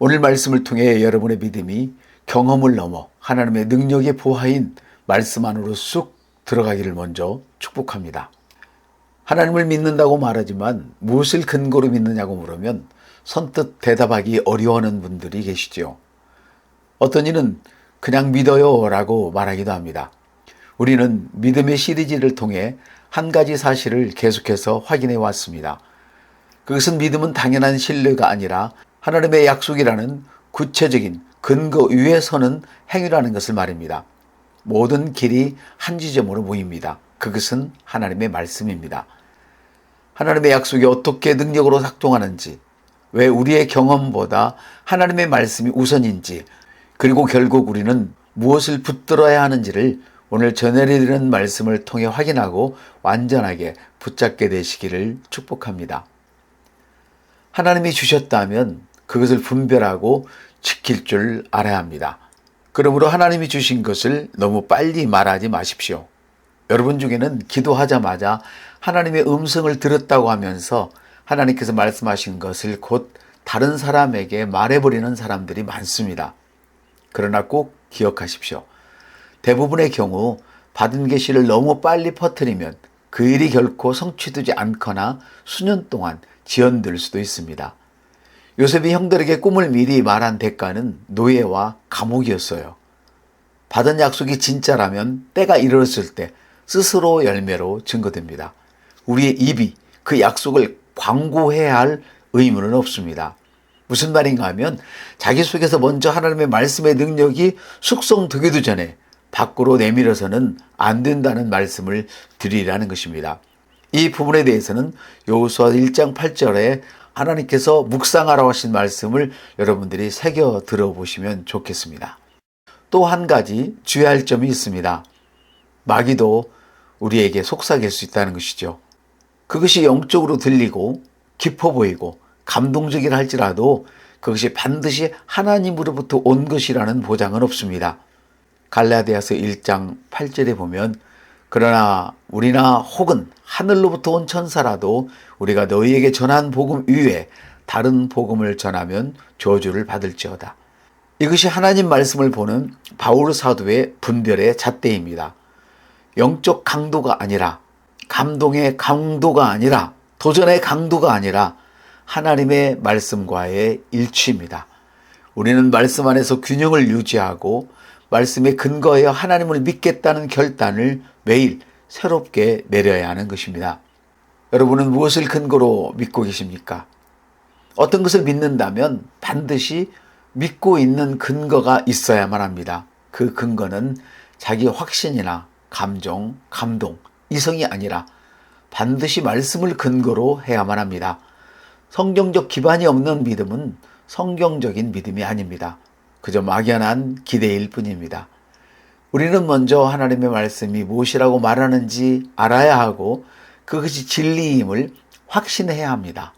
오늘 말씀을 통해 여러분의 믿음이 경험을 넘어 하나님의 능력의 보화인 말씀 안으로 쑥 들어가기를 먼저 축복합니다. 하나님을 믿는다고 말하지만 무엇을 근거로 믿느냐고 물으면 선뜻 대답하기 어려워하는 분들이 계시죠. 어떤 이는 그냥 믿어요 라고 말하기도 합니다. 우리는 믿음의 시리즈를 통해 한 가지 사실을 계속해서 확인해 왔습니다. 그것은 믿음은 당연한 신뢰가 아니라 하나님의 약속이라는 구체적인 근거 위에 서는 행위라는 것을 말입니다. 모든 길이 한 지점으로 모입니다. 그것은 하나님의 말씀입니다. 하나님의 약속이 어떻게 능력으로 작동하는지, 왜 우리의 경험보다 하나님의 말씀이 우선인지, 그리고 결국 우리는 무엇을 붙들어야 하는지를 오늘 전해드리는 말씀을 통해 확인하고 완전하게 붙잡게 되시기를 축복합니다. 하나님이 주셨다면 그것을 분별하고 지킬 줄 알아야 합니다. 그러므로 하나님이 주신 것을 너무 빨리 말하지 마십시오. 여러분 중에는 기도하자마자 하나님의 음성을 들었다고 하면서 하나님께서 말씀하신 것을 곧 다른 사람에게 말해버리는 사람들이 많습니다. 그러나 꼭 기억하십시오. 대부분의 경우 받은 계시를 너무 빨리 퍼뜨리면 그 일이 결코 성취되지 않거나 수년 동안 지연될 수도 있습니다. 요셉이 형들에게 꿈을 미리 말한 대가는 노예와 감옥이었어요. 받은 약속이 진짜라면 때가 이르렀을 때 스스로 열매로 증거됩니다. 우리의 입이 그 약속을 광고해야 할 의무는 없습니다. 무슨 말인가 하면 자기 속에서 먼저 하나님의 말씀의 능력이 숙성되기도 전에 밖으로 내밀어서는 안 된다는 말씀을 드리라는 것입니다. 이 부분에 대해서는 여호수아 1장 8절에 하나님께서 묵상하라고 하신 말씀을 여러분들이 새겨 들어보시면 좋겠습니다. 또 한 가지 주의할 점이 있습니다. 마귀도 우리에게 속삭일 수 있다는 것이죠. 그것이 영적으로 들리고 깊어 보이고 감동적이라 할지라도 그것이 반드시 하나님으로부터 온 것이라는 보장은 없습니다. 갈라디아서 1장 8절에 보면 그러나 우리나 혹은 하늘로부터 온 천사라도 우리가 너희에게 전한 복음 이외에 다른 복음을 전하면 저주를 받을지어다. 이것이 하나님 말씀을 보는 바울 사도의 분별의 잣대입니다. 영적 강도가 아니라 감동의 강도가 아니라 도전의 강도가 아니라 하나님의 말씀과의 일치입니다. 우리는 말씀 안에서 균형을 유지하고 말씀에 근거하여 하나님을 믿겠다는 결단을 매일 새롭게 내려야 하는 것입니다. 여러분은 무엇을 근거로 믿고 계십니까? 어떤 것을 믿는다면 반드시 믿고 있는 근거가 있어야만 합니다. 그 근거는 자기 확신이나 감정, 감동, 이성이 아니라 반드시 말씀을 근거로 해야만 합니다. 성경적 기반이 없는 믿음은 성경적인 믿음이 아닙니다. 그저 막연한 기대일 뿐입니다. 우리는 먼저 하나님의 말씀이 무엇이라고 말하는지 알아야 하고 그것이 진리임을 확신해야 합니다.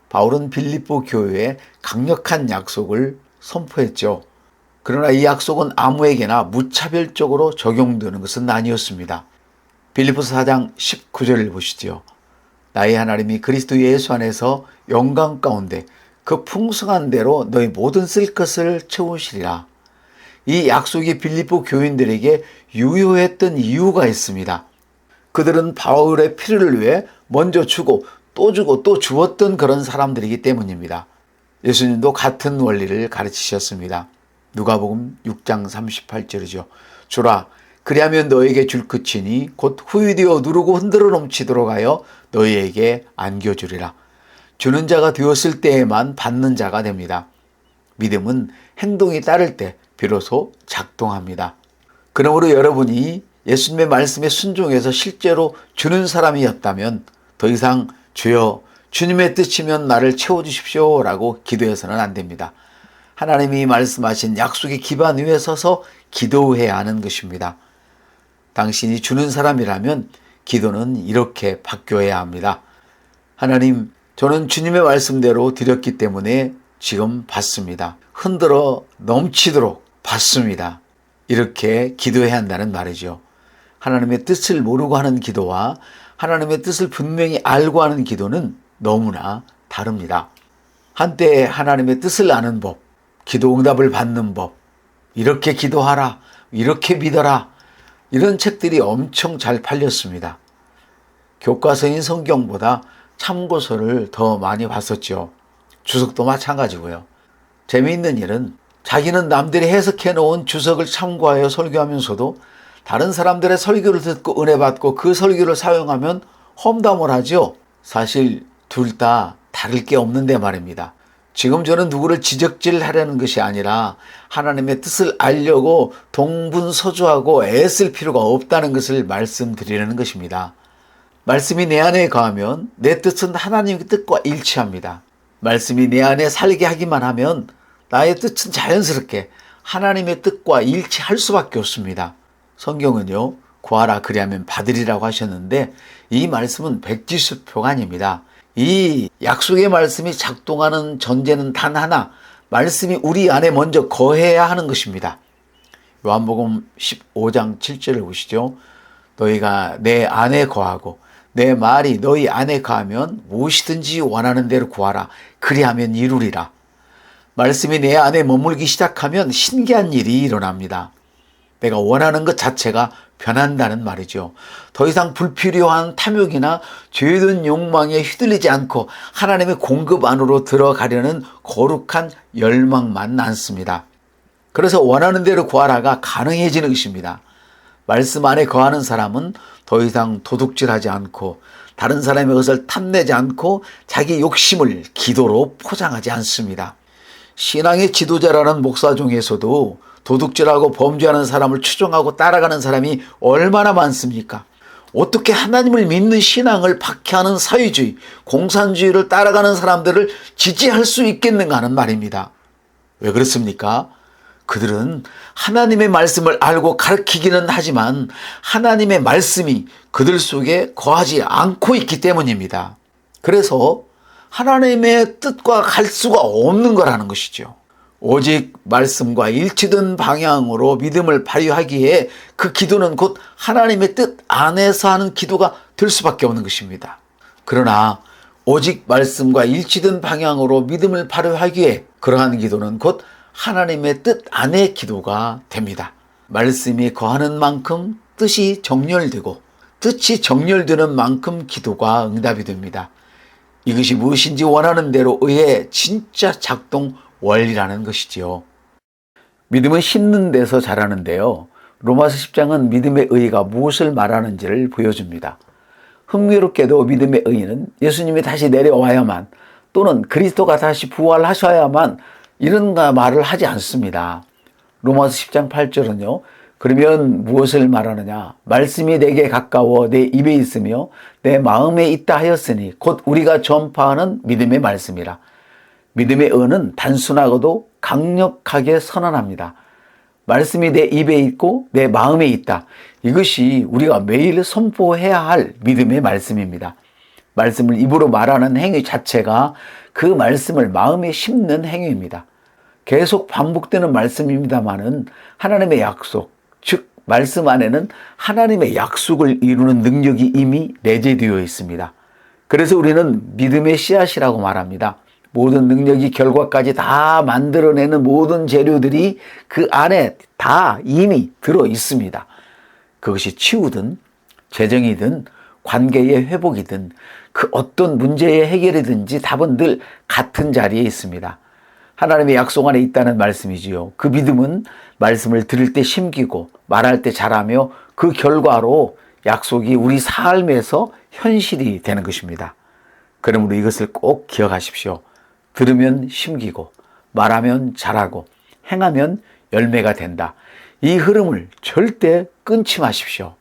바울은 빌립보 교회에 강력한 약속을 선포했죠. 그러나 이 약속은 아무에게나 무차별적으로 적용되는 것은 아니었습니다. 빌립보서 4장 19절을 보시죠. 나의 하나님이 그리스도 예수 안에서 영광 가운데 그 풍성한 대로 너희 모든 쓸 것을 채우시리라. 이 약속이 빌립보 교인들에게 유효했던 이유가 있습니다. 그들은 바울의 피를 위해 먼저 주고 또 주었던 그런 사람들이기 때문입니다. 예수님도 같은 원리를 가르치셨습니다. 누가복음 6장 38절이죠. 주라 그리하면 너에게 줄 것이니 곧 후유되어 누르고 흔들어 넘치도록 하여 너희에게 안겨주리라. 주는 자가 되었을 때에만 받는 자가 됩니다. 믿음은 행동이 따를 때 비로소 작동합니다. 그러므로 여러분이 예수님의 말씀에 순종해서 실제로 주는 사람이었다면 더 이상 주여 주님의 뜻이면 나를 채워주십시오 라고 기도해서는 안 됩니다. 하나님이 말씀하신 약속의 기반 위에 서서 기도해야 하는 것입니다. 당신이 주는 사람이라면 기도는 이렇게 바뀌어야 합니다. 하나님, 저는 주님의 말씀대로 드렸기 때문에 지금 받습니다. 흔들어 넘치도록 받습니다. 이렇게 기도해야 한다는 말이죠. 하나님의 뜻을 모르고 하는 기도와 하나님의 뜻을 분명히 알고 하는 기도는 너무나 다릅니다. 한때 하나님의 뜻을 아는 법, 기도 응답을 받는 법, 이렇게 기도하라, 이렇게 믿어라, 이런 책들이 엄청 잘 팔렸습니다. 교과서인 성경보다 참고서를 더 많이 봤었죠. 주석도 마찬가지고요. 재미있는 일은 자기는 남들이 해석해 놓은 주석을 참고하여 설교하면서도 다른 사람들의 설교를 듣고 은혜 받고 그 설교를 사용하면 험담을 하죠. 사실 둘 다 다를 게 없는데 말입니다. 지금 저는 누구를 지적질하려는 것이 아니라 하나님의 뜻을 알려고 동분서주하고 애쓸 필요가 없다는 것을 말씀드리려는 것입니다. 말씀이 내 안에 거하면 내 뜻은 하나님의 뜻과 일치합니다. 말씀이 내 안에 살게 하기만 하면 나의 뜻은 자연스럽게 하나님의 뜻과 일치할 수밖에 없습니다. 성경은요, 구하라 그리하면 받으리라고 하셨는데 이 말씀은 백지수표가 아닙니다. 이 약속의 말씀이 작동하는 전제는 단 하나, 말씀이 우리 안에 먼저 거해야 하는 것입니다. 요한복음 15장 7절을 보시죠. 너희가 내 안에 거하고 내 말이 너희 안에 거하면 무엇이든지 원하는 대로 구하라. 그리하면 이루리라. 말씀이 내 안에 머물기 시작하면 신기한 일이 일어납니다. 내가 원하는 것 자체가 변한다는 말이죠. 더 이상 불필요한 탐욕이나 죄든 욕망에 휘둘리지 않고 하나님의 공급 안으로 들어가려는 거룩한 열망만 남습니다. 그래서 원하는 대로 구하라가 가능해지는 것입니다. 말씀 안에 거하는 사람은 더 이상 도둑질하지 않고 다른 사람의 것을 탐내지 않고 자기 욕심을 기도로 포장하지 않습니다. 신앙의 지도자라는 목사 중에서도 도둑질하고 범죄하는 사람을 추종하고 따라가는 사람이 얼마나 많습니까? 어떻게 하나님을 믿는 신앙을 박해하는 사회주의, 공산주의를 따라가는 사람들을 지지할 수 있겠는가 하는 말입니다. 왜 그렇습니까? 그들은 하나님의 말씀을 알고 가르치기는 하지만 하나님의 말씀이 그들 속에 거하지 않고 있기 때문입니다. 그래서 하나님의 뜻과 갈 수가 없는 거라는 것이죠. 오직 말씀과 일치된 방향으로 믿음을 발휘하기에 그 기도는 곧 하나님의 뜻 안에서 하는 기도가 될 수밖에 없는 것입니다. 그러나 오직 말씀과 일치된 방향으로 믿음을 발휘하기에 그러한 기도는 곧 하나님의 뜻 안의 기도가 됩니다. 말씀이 거하는 만큼 뜻이 정렬되고 뜻이 정렬되는 만큼 기도가 응답이 됩니다. 이것이 무엇인지 원하는 대로 의의 진짜 작동 원리라는 것이지요. 믿음은 심는 데서 자라는데요. 로마서 10장은 믿음의 의의가 무엇을 말하는지를 보여줍니다. 흥미롭게도 믿음의 의의는 예수님이 다시 내려와야만 또는 그리스도가 다시 부활하셔야만 이런 말을 하지 않습니다. 로마서 10장 8절은요. 그러면 무엇을 말하느냐? 말씀이 내게 가까워 내 입에 있으며 내 마음에 있다 하였으니 곧 우리가 전파하는 믿음의 말씀이라. 믿음의 의는 단순하고도 강력하게 선언합니다. 말씀이 내 입에 있고 내 마음에 있다. 이것이 우리가 매일 선포해야 할 믿음의 말씀입니다. 말씀을 입으로 말하는 행위 자체가 그 말씀을 마음에 심는 행위입니다. 계속 반복되는 말씀입니다마는 하나님의 약속, 즉 말씀 안에는 하나님의 약속을 이루는 능력이 이미 내재되어 있습니다. 그래서 우리는 믿음의 씨앗이라고 말합니다. 모든 능력이 결과까지 다 만들어내는 모든 재료들이 그 안에 다 이미 들어 있습니다. 그것이 치유든 재정이든 관계의 회복이든 그 어떤 문제의 해결이든지 답은 늘 같은 자리에 있습니다. 하나님의 약속 안에 있다는 말씀이지요. 그 믿음은 말씀을 들을 때 심기고 말할 때 잘하며 그 결과로 약속이 우리 삶에서 현실이 되는 것입니다. 그러므로 이것을 꼭 기억하십시오. 들으면 심기고 말하면 잘하고 행하면 열매가 된다. 이 흐름을 절대 끊지 마십시오.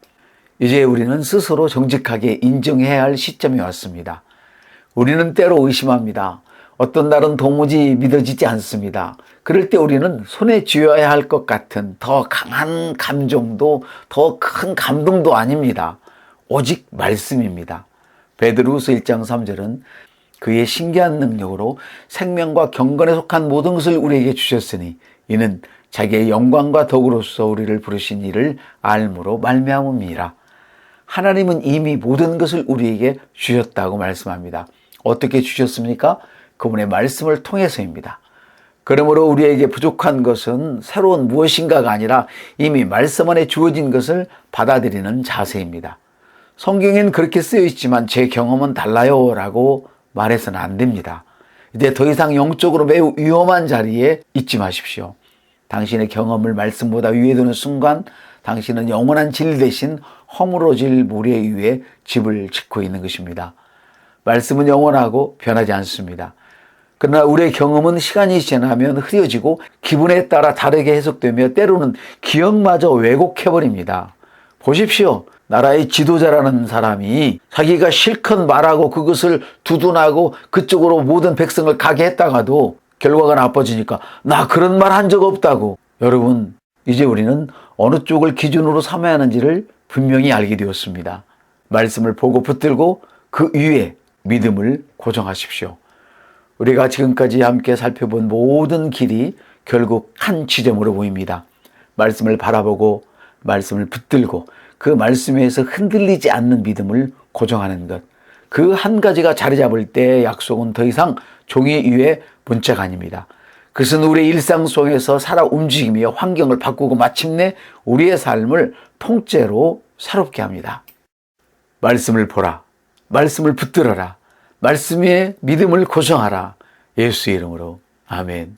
이제 우리는 스스로 정직하게 인정해야 할 시점이 왔습니다. 우리는 때로 의심합니다. 어떤 날은 도무지 믿어지지 않습니다. 그럴 때 우리는 손에 쥐어야 할 것 같은 더 강한 감정도 더 큰 감동도 아닙니다. 오직 말씀입니다. 베드로후서 1장 3절은 그의 신기한 능력으로 생명과 경건에 속한 모든 것을 우리에게 주셨으니 이는 자기의 영광과 덕으로서 우리를 부르신 이를 알므로 말미암음이라. 하나님은 이미 모든 것을 우리에게 주셨다고 말씀합니다. 어떻게 주셨습니까? 그분의 말씀을 통해서입니다. 그러므로 우리에게 부족한 것은 새로운 무엇인가가 아니라 이미 말씀 안에 주어진 것을 받아들이는 자세입니다. 성경엔 그렇게 쓰여 있지만 제 경험은 달라요 라고 말해서는 안 됩니다. 이제 더 이상 영적으로 매우 위험한 자리에 있지 마십시오. 당신의 경험을 말씀보다 위에 두는 순간 당신은 영원한 진리 대신 허물어질 모래 위에 집을 짓고 있는 것입니다. 말씀은 영원하고 변하지 않습니다. 그러나 우리의 경험은 시간이 지나면 흐려지고 기분에 따라 다르게 해석되며 때로는 기억마저 왜곡해버립니다. 보십시오. 나라의 지도자라는 사람이 자기가 실컷 말하고 그것을 두둔하고 그쪽으로 모든 백성을 가게 했다가도 결과가 나빠지니까 나 그런 말 한 적 없다고. 여러분, 이제 우리는 어느 쪽을 기준으로 삼아야 하는지를 분명히 알게 되었습니다. 말씀을 보고 붙들고 그 위에 믿음을 고정하십시오. 우리가 지금까지 함께 살펴본 모든 길이 결국 한 지점으로 보입니다. 말씀을 바라보고 말씀을 붙들고 그 말씀에서 흔들리지 않는 믿음을 고정하는 것. 그 한 가지가 자리 잡을 때 약속은 더 이상 종이 위에 문자가 아닙니다. 그것은 우리의 일상 속에서 살아 움직이며 환경을 바꾸고 마침내 우리의 삶을 통째로 새롭게 합니다. 말씀을 보라. 말씀을 붙들어라. 말씀에 믿음을 고정하라. 예수의 이름으로 아멘.